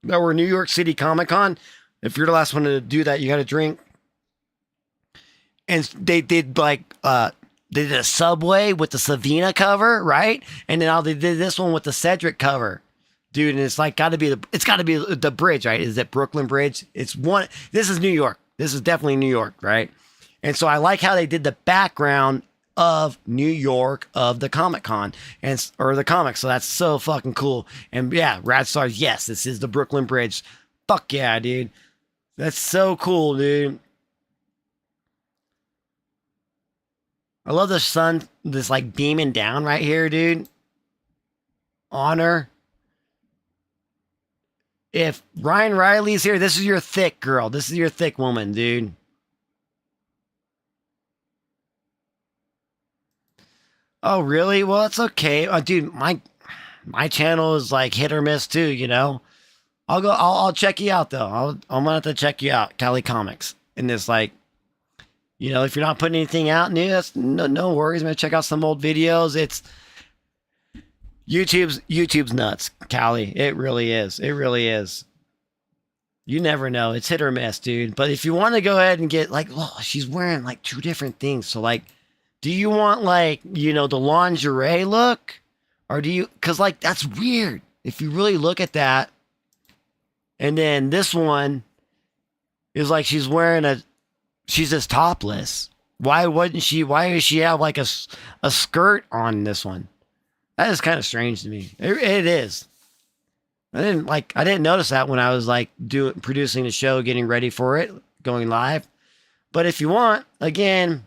that were New York City Comic Con. If you're the last one to do that, you got to drink. And they did like, they did a Subway with the Savina cover, right? And then now they did this one with the Cedric cover. Dude, and it's like it's gotta be the bridge, right? Is it Brooklyn Bridge? This is New York. This is definitely New York, right? And so I like how they did the background of New York of the Comic Con or the comics. So that's so fucking cool. And yeah, Radstar, yes, this is the Brooklyn Bridge. Fuck yeah, dude. That's so cool, dude. I love the sun, this like beaming down right here, dude. Honor. If Ryan Riley's here, this is your thick girl. This is your thick woman, dude. Oh, really? Well, it's okay. Dude, my channel is like hit or miss too, you know? I'll check you out though. I'm gonna have to check you out, Cali Comics. And this like, you know, if you're not putting anything out new, that's no worries. I'm gonna check out some old videos. It's YouTube's nuts, Callie. It really is. It really is. You never know. It's hit or miss, dude. But if you want to go ahead and get like, oh, she's wearing like two different things. So like, do you want like, you know, the lingerie look? Or do you, cause like, that's weird. If you really look at that. And then this one is like, she's just topless. Why does she have like a skirt on this one? That is kind of strange to me. It is. I didn't notice that when I was like producing the show, getting ready for it, going live. But if you want, again,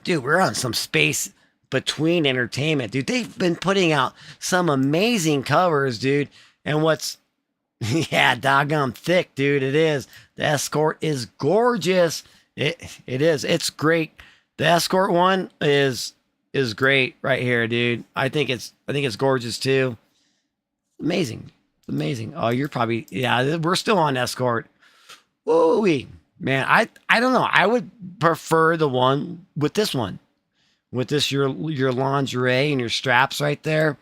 dude, we're on some space between entertainment, dude. They've been putting out some amazing covers, dude. And what's Yeah, doggone thick, dude. It is. The escort is gorgeous. It is. It's great. The escort one is great right here, dude. I think it's gorgeous too. Amazing. Amazing. Oh, you're probably, yeah, we're still on escort. Whoa, man. I don't know. I would prefer the one with this one. With this your lingerie and your straps right there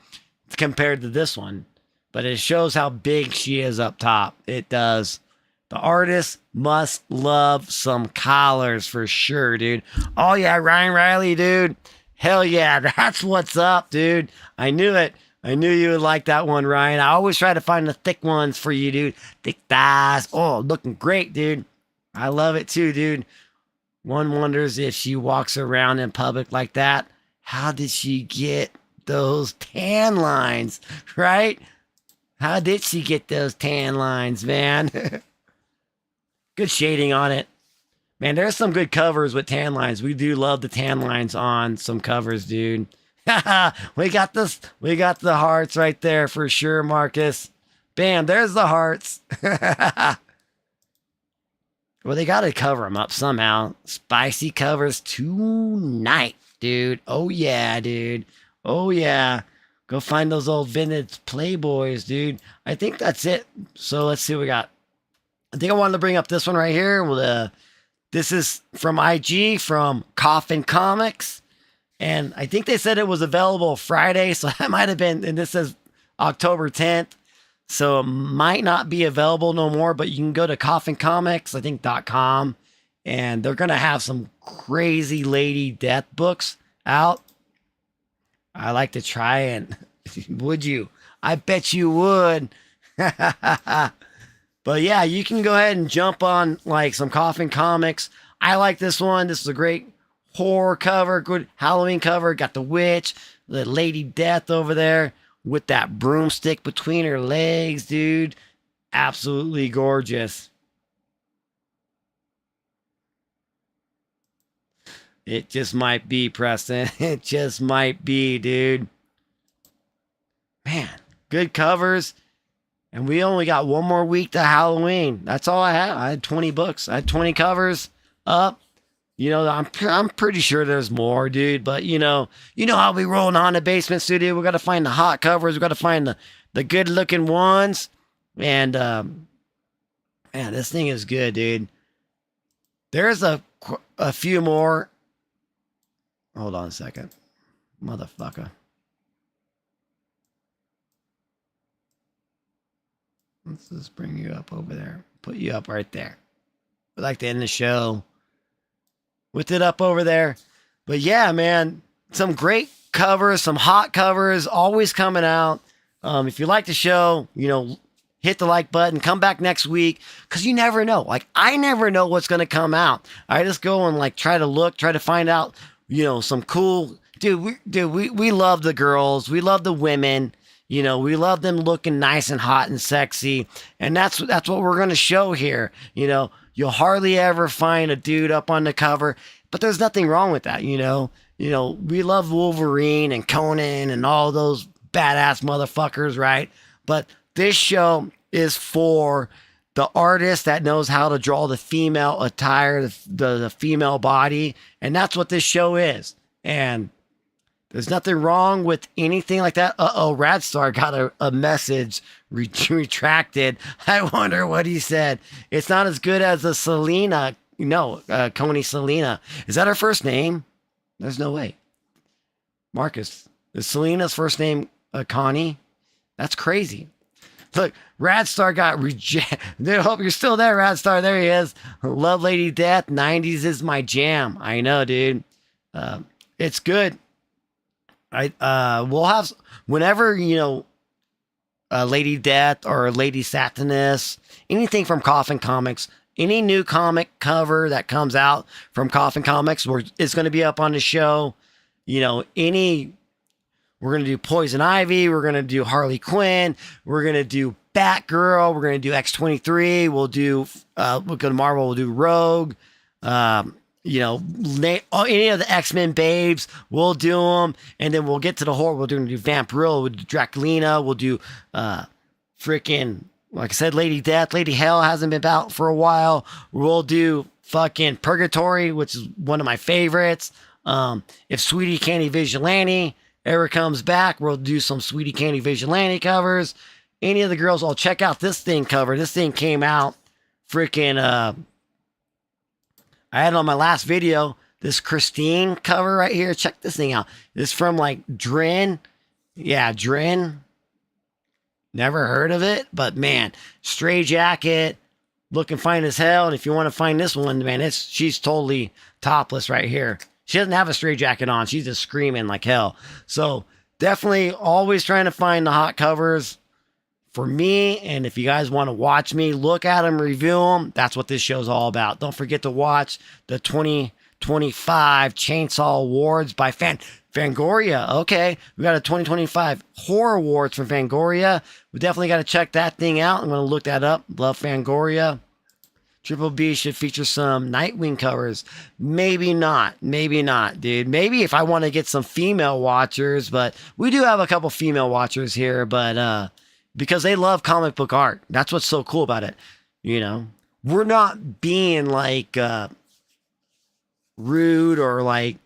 compared to this one. But it shows how big she is up top. It does. The artist must love some collars for sure, dude. Oh yeah, Ryan Riley, dude. Hell yeah, that's what's up, dude. I knew it. I knew you would like that one, Ryan. I always try to find the thick ones for you, dude. Thick thighs. Oh, looking great, dude. I love it too, dude. One wonders if she walks around in public like that, how did she get those tan lines, right? How did she get those tan lines, man? Good shading on it. Man, there's some good covers with tan lines. We do love the tan lines on some covers, dude. we got the hearts right there for sure, Marcus. Bam, there's the hearts. Well, they got to cover them up somehow. Spicy covers tonight, dude. Oh, yeah, dude. Oh, yeah. Go find those old vintage Playboys, dude. I think that's it. So let's see what we got. I think I wanted to bring up this one right here. Well, this is from IG, from Coffin Comics. And I think they said it was available Friday. So that might have been, and this says October 10th. So it might not be available no more, but you can go to Coffin Comics, I think .com, and they're going to have some crazy lady death books out. I like to try and would you? I bet you would. But yeah, you can go ahead and jump on like some Coffin Comics. I like this one. This is a great horror cover, good Halloween cover. Got the witch, the lady death over there with that broomstick between her legs, dude. Absolutely gorgeous. It just might be, Preston. It just might be, dude. Man, good covers. And we only got one more week to Halloween. That's all I had. I had 20 books. I had 20 covers up. You know, I'm pretty sure there's more, dude. But you know how we roll on the basement studio. We got to find the hot covers. We got to find the good looking ones. And man, this thing is good, dude. There's a few more. Hold on a second, motherfucker. Let's just bring you up over there. Put you up right there. We'd like to end the show with it up over there. But yeah, man, some great covers, some hot covers always coming out. If you like the show, hit the like button, come back next week, because you never know. Like, I never know what's going to come out. I just go and like try to find out, some cool, we love the girls. We love the women. We love them looking nice and hot and sexy. And that's what we're going to show here. You'll hardly ever find a dude up on the cover, but there's nothing wrong with that. We love Wolverine and Conan and all those badass motherfuckers, right? But this show is for the artist that knows how to draw the female attire, the female body. And that's what this show is. And there's nothing wrong with anything like that. Radstar got a message retracted. I wonder what he said. It's not as good as the Selena. Coney Selena. Is that her first name? There's no way. Marcus, is Selena's first name Connie? That's crazy. Look, Radstar got rejected. I hope you're still there, Radstar. There he is. Love Lady Death. 90s is my jam. I know, dude. It's good. We'll have whenever Lady Death or Lady Satanus, anything from Coffin Comics, any new comic cover that comes out from Coffin Comics, it's going to be up on the show. We're going to do Poison Ivy, we're going to do Harley Quinn, we're going to do Batgirl, we're going to do X-23, we'll go to Marvel, we'll do Rogue. Any of the X-Men babes, we'll do them. And then we'll get to the horror. We'll do Vampirella, we'll do Draculina, we'll do freaking Like I said, Lady Death, Lady Hell hasn't been out for a while. We'll do fucking Purgatory, which is one of my favorites. If Sweetie Candy Vigilante ever comes back, we'll do some Sweetie Candy Vigilante covers. Any of the girls, I'll check out this thing cover. This thing came out freaking, I had it on my last video. This Christine cover right here. Check this thing out. This is from like Drin. Yeah, Drin. Never heard of it, but man, Stray Jacket, looking fine as hell. And if you want to find this one, man, she's totally topless right here. She doesn't have a stray jacket on. She's just screaming like hell. So definitely always trying to find the hot covers for me. And if you guys want to watch me, look at them, review them. That's what this show's all about. Don't forget to watch the 2025 Chainsaw Awards by Fangoria. Okay, we got a 2025 Horror Awards from Fangoria. We definitely got to check that thing out. I'm going to look that up. Love Fangoria. Triple B should feature some Nightwing covers. Maybe not, dude. Maybe if I want to get some female watchers, but we do have a couple female watchers here, but because they love comic book art. That's what's so cool about it. You know, we're not being like rude or like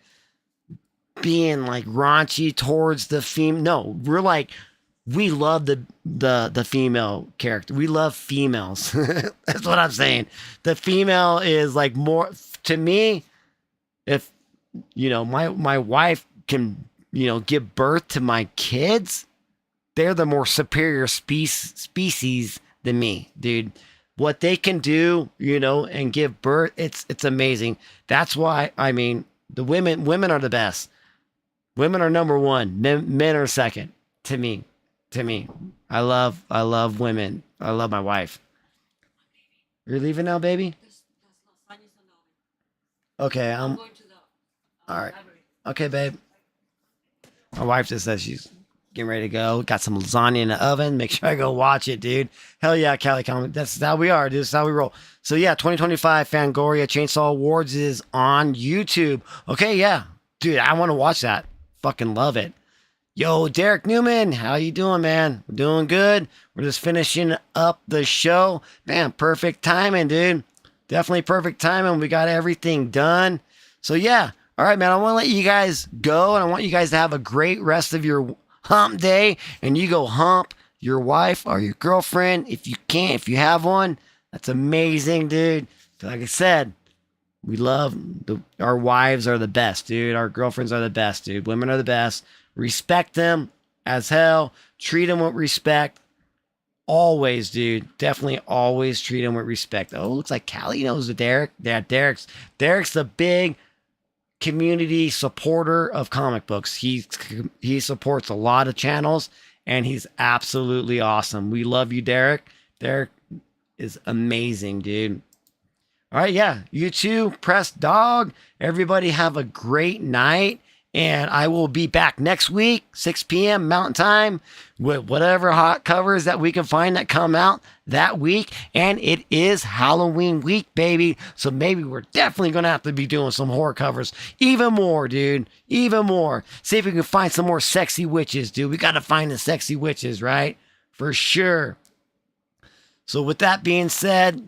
being like raunchy towards the female. No, we're like, we love the female character. We love females. That's what I'm saying. The female is like more to me. If you know, my wife can, you know, give birth to my kids, they're the more superior species than me, dude. What they can do, you know, and give birth, it's amazing. That's why, I mean, the women are the best. Women are number one. Men are second to me. I love women. I love my wife. You're leaving now, baby? Okay, I'm going to the all right. Library. Okay, babe. My wife just says she's getting ready to go. Got some lasagna in the oven. Make sure I go watch it, dude. Hell yeah, Cali Comics. That's how we are, dude. That's how we roll. So yeah, 2025 Fangoria Chainsaw Awards is on YouTube. Okay, yeah. Dude, I want to watch that. Fucking love it. Yo, Derek Newman, how you doing, man? We're doing good. We're just finishing up the show. Man, perfect timing, dude. Definitely perfect timing. We got everything done. So yeah. All right, man. I want to let you guys go, and I want you guys to have a great rest of your hump day. And you go hump your wife or your girlfriend if you can, if you have one. That's amazing, dude. Like I said, we love our wives are the best, dude. Our girlfriends are the best, dude. Women are the best. Respect them as hell. Treat them with respect. Always, dude. Definitely always treat them with respect. Oh, looks like Callie knows the Derek. Yeah, Derek's the big community supporter of comic books. He supports a lot of channels, and he's absolutely awesome. We love you, Derek. Derek is amazing, dude. All right, yeah. You too, Press Dog. Everybody have a great night. And I will be back next week, 6 p.m. Mountain Time, with whatever hot covers that we can find that come out that week. And it is Halloween week, baby. So maybe we're definitely going to have to be doing some horror covers. Even more, dude. Even more. See if we can find some more sexy witches, dude. We got to find the sexy witches, right? For sure. So with that being said,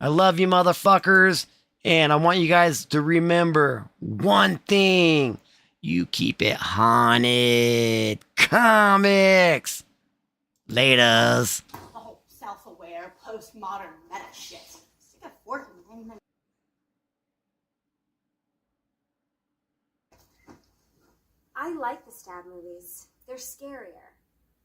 I love you, motherfuckers. And I want you guys to remember one thing. You keep it haunted. Comics. Laters. The whole self-aware, postmodern meta shit. Stick a fork in my I like the stab movies. They're scarier.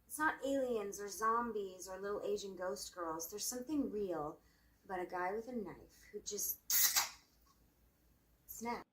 It's not aliens or zombies or little Asian ghost girls. There's something real about a guy with a knife who just snaps.